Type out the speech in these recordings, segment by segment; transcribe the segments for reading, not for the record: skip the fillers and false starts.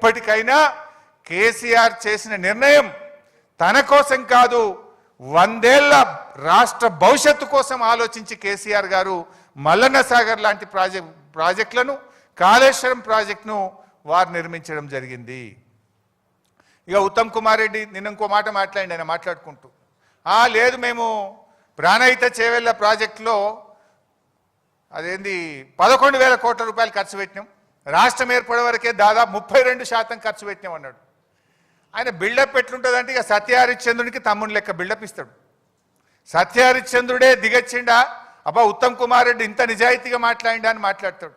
ఇప్పటికైనా కేసీఆర్ చేసిన నిర్ణయం తన కోసం కాదు, 100 ఏళ్ల రాష్ట్ర భవిష్యత్తు కోసం ఆలోచించి కేసీఆర్ గారు మల్లన్న సాగర్ లాంటి ప్రాజెక్టులను, కాళేశ్వరం ప్రాజెక్టును వారు నిర్మించడం జరిగింది. ఇక ఉత్తమ్ కుమార్ రెడ్డి నిన్న ఇంకో మాట మాట్లాడి ఆయన మాట్లాడుకుంటూ, లేదు మేము ప్రాణహిత చేవెళ్ళ ప్రాజెక్టులో అదేంది 11,000 కోట్ల రూపాయలు ఖర్చు పెట్టినాం, రాష్ట్రం ఏర్పడే వరకే దాదాపు 32% ఖర్చు పెట్టినాం అన్నాడు. ఆయన బిల్డప్ ఎట్లుంటుందంటే ఇక సత్యహరిశ్చంద్రునికి తమ్ముని లెక్క బిల్డప్ ఇస్తాడు. సత్యహరిశ్చంద్రుడే దిగచ్చిండా, అబ్బా ఉత్తమ్ కుమార్ రెడ్డి ఇంత నిజాయితీగా మాట్లాడిండా అని మాట్లాడతాడు.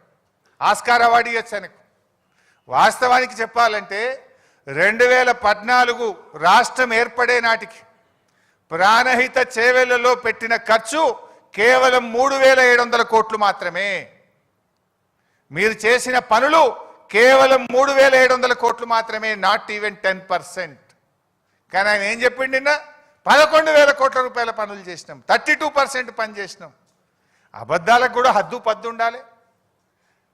ఆస్కార్ అవార్డు ఇవ్వచ్చు ఆయనకు. వాస్తవానికి చెప్పాలంటే 2014 రాష్ట్రం ఏర్పడే నాటికి ప్రాణహిత చేవెళ్లలో పెట్టిన ఖర్చు కేవలం 3,700 కోట్లు మాత్రమే. మీరు చేసిన పనులు కేవలం 3,700 కోట్లు మాత్రమే, నాట్ ఈవెన్ 10%. కానీ ఆయన ఏం చెప్పిండి నిన్న 11,000 కోట్ల రూపాయల పనులు చేసినాం, 32% పని చేసినాం. అబద్ధాలకు కూడా హద్దు పద్దు ఉండాలి.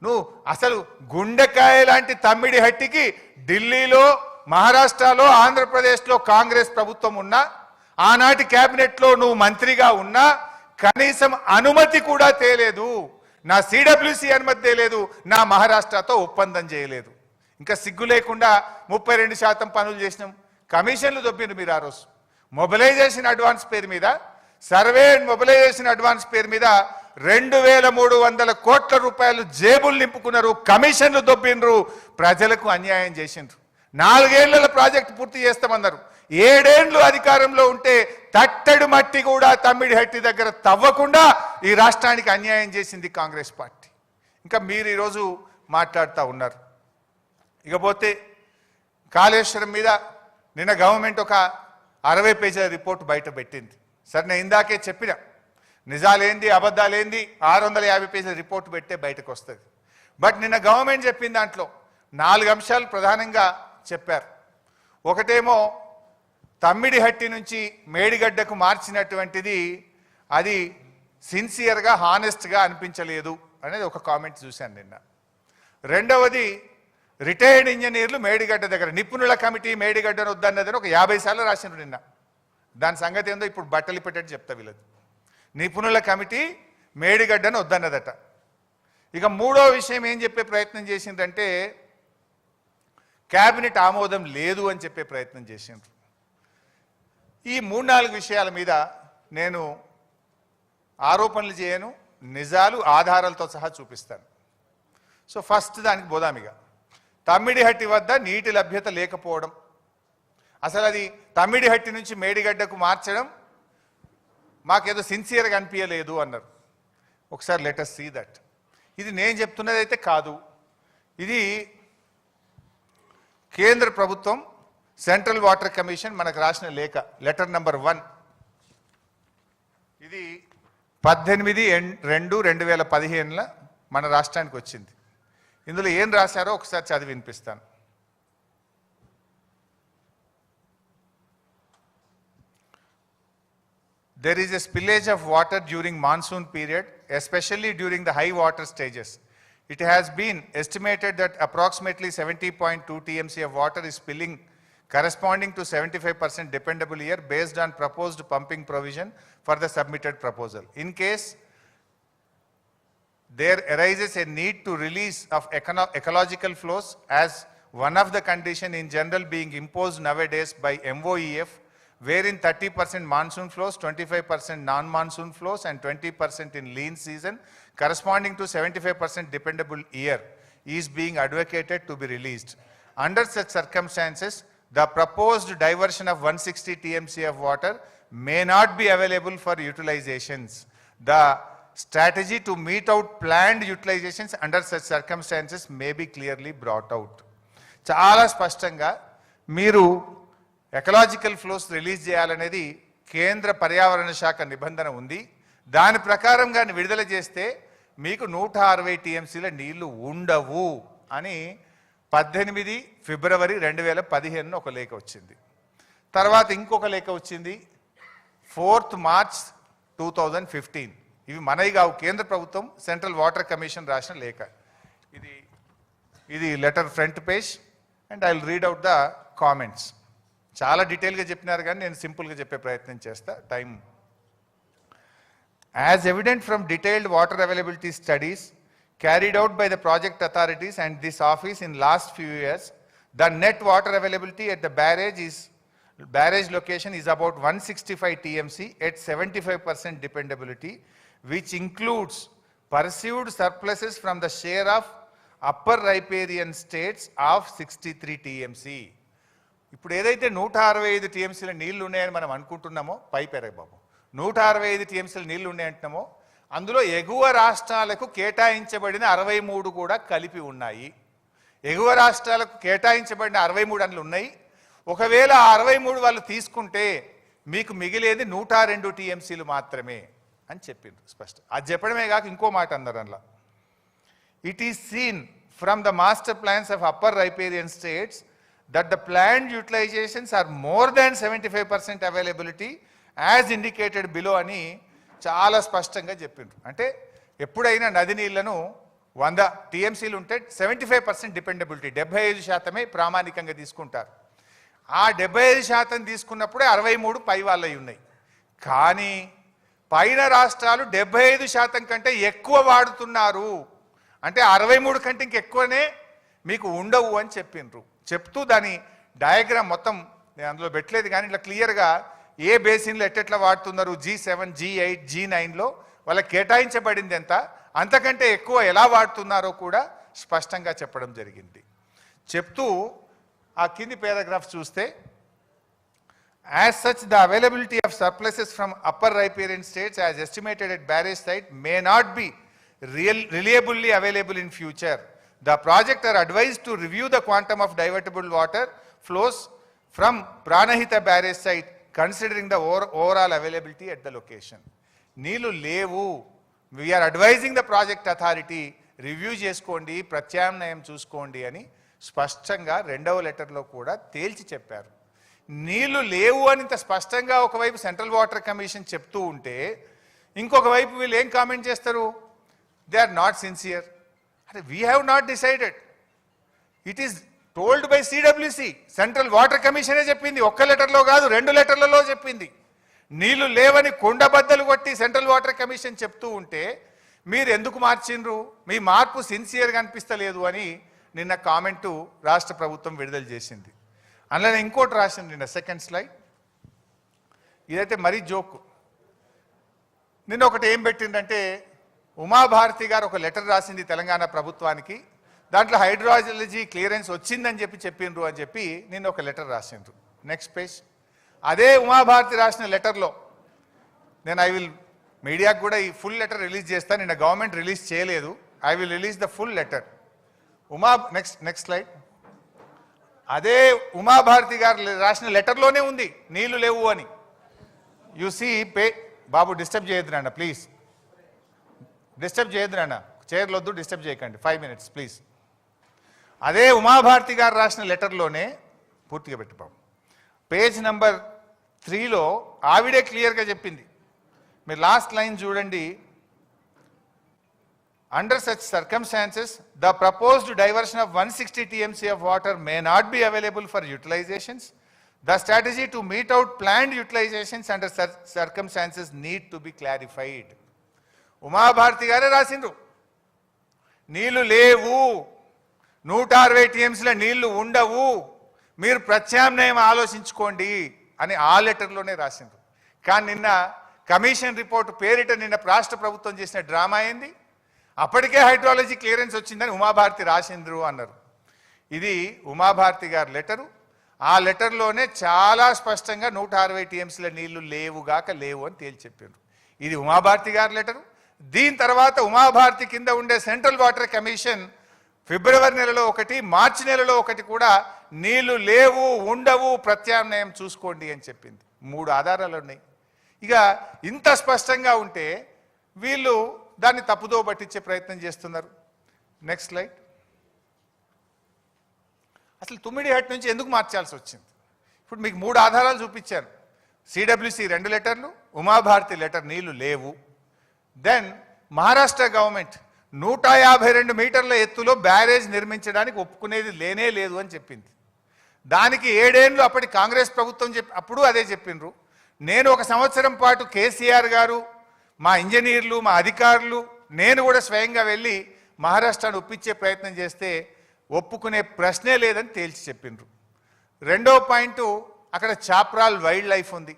నువ్వు అసలు గుండెకాయ లాంటి తమ్మిడి హట్టికి ఢిల్లీలో, మహారాష్ట్రలో, ఆంధ్రప్రదేశ్లో కాంగ్రెస్ ప్రభుత్వం ఉన్నా, ఆనాటి క్యాబినెట్లో నువ్వు మంత్రిగా ఉన్నా కనీసం అనుమతి కూడా తేలేదు. నా సిడబ్ల్యూసి అనుమతి తేలేదు, నా మహారాష్ట్రతో ఒప్పందం చేయలేదు. ఇంకా సిగ్గు లేకుండా 32% పనులు చేసినాం. కమిషన్లు దొబ్బిండ్రు మీరు ఆ రోజు. మొబిలైజేషన్ అడ్వాన్స్ పేరు మీద, సర్వే అండ్ మొబిలైజేషన్ అడ్వాన్స్ పేరు మీద 2,300 కోట్ల రూపాయలు జేబులు నింపుకున్నారు, కమిషన్లు దొబ్బిండ్రు, ప్రజలకు అన్యాయం చేసిండ్రు. 4 ఏళ్ల ప్రాజెక్టు పూర్తి చేస్తామన్నారు. 7 ఏళ్లు అధికారంలో ఉంటే తట్టెడు మట్టి కూడా తమ్మిడి హట్టి దగ్గర తవ్వకుండా ఈ రాష్ట్రానికి అన్యాయం చేసింది కాంగ్రెస్ పార్టీ. ఇంకా మీరు ఈరోజు మాట్లాడుతూ ఉన్నారు. ఇకపోతే కాళేశ్వరం మీద నిన్న గవర్నమెంట్ ఒక 60 పేజీల రిపోర్ట్ బయట పెట్టింది. సరే, నేను ఇందాకే చెప్పిన నిజాలేంది అబద్ధాలేంది 650 పేజీల రిపోర్ట్ పెట్టే బయటకు వస్తుంది. బట్ నిన్న గవర్నమెంట్ చెప్పిన దాంట్లో 4 అంశాలు ప్రధానంగా చెప్పారు. ఒకటేమో తమ్మిడిహట్టి నుంచి మేడిగడ్డకు మార్చినటువంటిది అది సిన్సియర్గా, హానెస్ట్గా అనిపించలేదు అనేది ఒక కామెంట్ చూశాను నిన్న. రెండవది, రిటైర్డ్ ఇంజనీర్లు మేడిగడ్డ దగ్గర నిపుణుల కమిటీ మేడిగడ్డను వద్దన్నదని ఒక 50 సార్లు రాసినారు నిన్న. దాని సంగతి ఏందో ఇప్పుడు బట్టలు పెట్టేట్టు చెప్తా వీళ్ళది. నిపుణుల కమిటీ మేడిగడ్డను వద్దన్నదట. ఇక మూడో విషయం ఏం చెప్పే ప్రయత్నం చేసిందంటే క్యాబినెట్ ఆమోదం లేదు అని చెప్పే ప్రయత్నం చేసిండ్రు. ఈ 3-4 విషయాల మీద నేను ఆరోపణలు చేయను, నిజాలు ఆధారాలతో సహా చూపిస్తాను. సో ఫస్ట్ దానికి పోదామిగా. తమ్మిడిహట్టి వద్ద నీటి లభ్యత లేకపోవడం, అసలు అది తమ్మిడిహట్టి నుంచి మేడిగడ్డకు మార్చడం మాకేదో సిన్సియర్గా అనిపించలేదు అన్నారు. ఒకసారి లెట్ us సీ దట్. ఇది నేను చెప్తున్నది అయితే కాదు, ఇది కేంద్ర ప్రభుత్వం సెంట్రల్ వాటర్ కమిషన్ మనకు రాసిన లేఖ, లెటర్ నంబర్ 1. ఇది 18/2/2015 మన రాష్ట్రానికి వచ్చింది. ఇందులో ఏం రాశారో ఒకసారి చదివి వినిపిస్తాను. There is a spillage of water during monsoon period, especially during the high water stages. It has been estimated that approximately 70.2 TMC of water is spilling, corresponding to 75% dependable year based on proposed pumping provision for the submitted proposal. In case there arises a need to release of ecological flows as one of the condition in general being imposed nowadays by MOEF, wherein 30% monsoon flows, 25% non-monsoon flows and 20% in lean season corresponding to 75% dependable year is being advocated to be released. Under such circumstances, the proposed diversion of 160 TMC of water may not be available for utilizations. The strategy to meet out planned utilizations under such circumstances may be clearly brought out. చాలా స్పష్టంగా మీరు ecological flows release చేయాలనేది కేంద్ర పర్యావరణ శాఖ నిబంధన ఉంది. దాని ప్రకారంగా విడుదల చేస్తే మీకు 160 TMCల నీళ్లు ఉండవు అని 18 ఫిబ్రవరి 2015 ఒక లేఖ వచ్చింది. తర్వాత ఇంకొక లేఖ వచ్చింది 4th మార్చ్ 2015. ఇవి మనవి కావు, కేంద్ర ప్రభుత్వం సెంట్రల్ వాటర్ కమిషన్ రాసిన లేఖ. ఇది letter front page. And I will read out the comments. చాలా డీటెయిల్గా చెప్పినారు కానీ నేను సింపుల్గా చెప్పే ప్రయత్నం చేస్తా, time. As evident from detailed water availability studies carried out by the project authorities and this office in last few years, the net water availability at the barrage location is about 165 TMC at 75% dependability, which includes perceived surpluses from the share of upper riparian states of 63 TMC. ఇప్పుడు ఏదైతే 165 టీఎంసీల నీళ్లు ఉన్నాయని మనం అనుకుంటున్నామో, పైపెరగ బాబు, 165 టీఎంసీల నీళ్లు ఉన్నాయంటున్నామో, అందులో ఎగువ రాష్ట్రాలకు కేటాయించబడిన 63 కూడా కలిపి ఉన్నాయి. ఎగువ రాష్ట్రాలకు కేటాయించబడిన 63 అందులో ఉన్నాయి. ఒకవేళ 63 వాళ్ళు తీసుకుంటే మీకు మిగిలేది 102 టీఎంసీలు మాత్రమే అని చెప్పిండ్రు స్పష్టం. అది చెప్పడమే కాక ఇంకో మాట అన్నారు అందులో. It is seen from the master plans of upper riparian states that the planned utilizations are more than 75% availability as indicated below అని చాలా స్పష్టంగా చెప్పిండ్రు. అంటే ఎప్పుడైనా నది నీళ్లను 100 టీఎంసీలు ఉంటే 75% డిపెండబిలిటీ, 75% ప్రామాణికంగా తీసుకుంటారు. ఆ 75% తీసుకున్నప్పుడే 63 పై వాళ్ళవి ఉన్నాయి. కానీ పైన రాష్ట్రాలు 75% కంటే ఎక్కువ వాడుతున్నారు. అంటే 63 కంటే ఇంకెక్కువనే మీకు ఉండవు అని చెప్పిండ్రు. చెప్తూ దాని డయాగ్రామ్ మొత్తం నేను అందులో పెట్టలేదు కానీ ఇట్లా క్లియర్గా ఏ బేసిన్లో ఎట్టెట్లా వాడుతున్నారు, G7, G8, G9లో వాళ్ళకి కేటాయించబడింది ఎంత, అంతకంటే ఎక్కువ ఎలా వాడుతున్నారో కూడా స్పష్టంగా చెప్పడం జరిగింది. చెప్తూ ఆ కింది పారాగ్రాఫ్ చూస్తే, as such the availability of surpluses from upper riparian states as estimated at barrage site may not be reliably available in future. The project are advised to review the quantum of divertible water flows from Pranahita barrage site considering the overall availability at the location. నీళ్ళు లేవు, we are advising the project authority review చేసుకోండి, ప్రత్యామ్నాయం చూసుకోండి అని స్పష్టంగా 2వ లెటర్లో కూడా తేల్చి చెప్పారు. నీళ్లు లేవు అని ఇంత స్పష్టంగా ఒకవైపు సెంట్రల్ వాటర్ కమిషన్ చెప్తూ ఉంటే ఇంకొక వైపు వీళ్ళు ఏం కామెంట్ చేస్తారు, they are not sincere. We have not decided. It is told by CWC. Central water కమిషనే చెప్పింది, ఒక్క లెటర్లో కాదు 2 లెటర్లలో చెప్పింది. నీళ్లు లేవని కొండబద్దలు కొట్టి సెంట్రల్ వాటర్ కమిషన్ చెప్తూ ఉంటే మీరు ఎందుకు మార్చిండ్రు, మీ మార్పు సిన్సియర్గా అనిపిస్తలేదు అని నిన్న కామెంటు రాష్ట్ర ప్రభుత్వం విడుదల చేసింది. అందులో ఇంకోటి రాసింది నిన్న, సెకండ్ స్లైడ్. ఇదైతే మరీ జోకు. నిన్న ఒకటి ఏం పెట్టిందంటే, ఉమాభారతి గారు ఒక లెటర్ రాసింది తెలంగాణ ప్రభుత్వానికి, దాంట్లో హైడ్రాలజీ క్లియరెన్స్ వచ్చిందని చెప్పిండ్రు అని చెప్పి నిన్న ఒక లెటర్ రాసిండ్రు. Next page. అదే ఉమాభారతి రాసిన లెటర్లో నేను మీడియాకు కూడా ఈ ఫుల్ లెటర్ రిలీజ్ చేస్తాను. నిన్న గవర్నమెంట్ రిలీజ్ చేయలేదు, I will release the full letter. Next slide. అదే ఉమాభారతి గారు రాసిన లెటర్లోనే ఉంది నీళ్లు లేవు అని. యు సీ బాబు డిస్టర్బ్ చేయొద్దు నాన్న ప్లీజ్, డిస్టర్బ్ చేయొద్దు నాన్న, చైర్లు వద్దు, డిస్టర్బ్ చేయకండి, 5 minutes ప్లీజ్. అదే ఉమాభారతి గారు రాసిన లెటర్లోనే పూర్తిగా పెట్టిపోం, పేజ్ నెంబర్ 3లో ఆవిడే క్లియర్గా చెప్పింది. మీరు లాస్ట్ లైన్ చూడండి. Under such circumstances the proposed diversion of 160 TMC of water may not be available for utilizations. The strategy to meet out planned utilizations under circumstances need to be clarified. Uma Bharti గారే రాసిండ్రు, నీళ్లు లేవు, 160 TMCల నీళ్లు ఉండవు, మీరు ప్రత్యామ్నాయం ఆలోచించుకోండి అని ఆ లెటర్లోనే రాసిండ్రు. కానీ నిన్న కమిషన్ రిపోర్ట్ పేరిట నిన్న రాష్ట్ర ప్రభుత్వం చేసిన డ్రామా ఏంది, అప్పటికే హైడ్రాలజీ క్లియరెన్స్ వచ్చిందని ఉమాభారతి రాసిండ్రు అన్నారు. ఇది ఉమాభారతి గారి లెటరు. ఆ లెటర్లోనే చాలా స్పష్టంగా 160 TMCల నీళ్లు లేవుగాక లేవు అని తేల్చి చెప్పారు. ఇది ఉమాభారతి గారి లెటరు. దీని తర్వాత ఉమాభారతి కింద ఉండే సెంట్రల్ వాటర్ కమిషన్ ఫిబ్రవరి నెలలో ఒకటి, మార్చి నెలలో ఒకటి కూడా నీళ్లు లేవు, ఉండవు, ప్రత్యామ్నాయం చూసుకోండి అని చెప్పింది. 3 ఆధారాలు ఉన్నాయి. ఇక ఇంత స్పష్టంగా ఉంటే వీళ్ళు దాన్ని తప్పుదో పట్టించే ప్రయత్నం చేస్తున్నారు. Next slide. అసలు తుమ్మిడిహట్ నుంచి ఎందుకు మార్చాల్సి వచ్చింది? ఇప్పుడు మీకు 3 ఆధారాలు చూపించాను. CWC 2 లెటర్లు, ఉమాభారతి లెటర్ నీళ్లు లేవు. దెన్ మహారాష్ట్ర గవర్నమెంట్ 152 మీటర్ల ఎత్తులో బ్యారేజ్ నిర్మించడానికి ఒప్పుకునేది లేనే లేదు అని చెప్పింది. దానికి 7 ఏళ్ళు అప్పటి కాంగ్రెస్ ప్రభుత్వం అప్పుడు అదే చెప్పిండ్రు. నేను 1 సంవత్సరం పాటు కేసీఆర్ గారు, మా ఇంజనీర్లు, మా అధికారులు, నేను కూడా స్వయంగా వెళ్ళి మహారాష్ట్రను ఒప్పించే ప్రయత్నం చేస్తే ఒప్పుకునే ప్రశ్నే లేదని తేల్చి చెప్పిండ్రు. రెండో పాయింట్, అక్కడ చాప్రాల్ వైల్డ్ లైఫ్ ఉంది.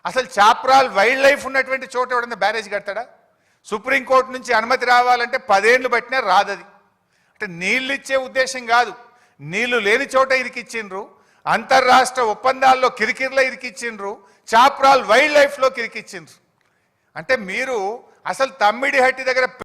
అసలు చాప్రాల్ వైల్డ్ లైఫ్ ఉన్నటువంటి చోట ఎవడన్నా బ్యారేజ్ కడతాడా? సుప్రీంకోర్టు నుంచి అనుమతి రావాలంటే 10 ఏళ్ళు పట్టినా రాదది. అంటే నీళ్ళు ఇచ్చే ఉద్దేశం కాదు, నీళ్లు లేని చోట ఇరికిచ్చిండ్రు, అంతర్రాష్ట్ర ఒప్పందాల్లో కిరికిర్లో ఇరికిచ్చిండ్రు, చాప్రాల్ వైల్డ్ లైఫ్లో కిరికిచ్చిండ్రు. అంటే మీరు అసలు తమ్మిడిహట్టి దగ్గర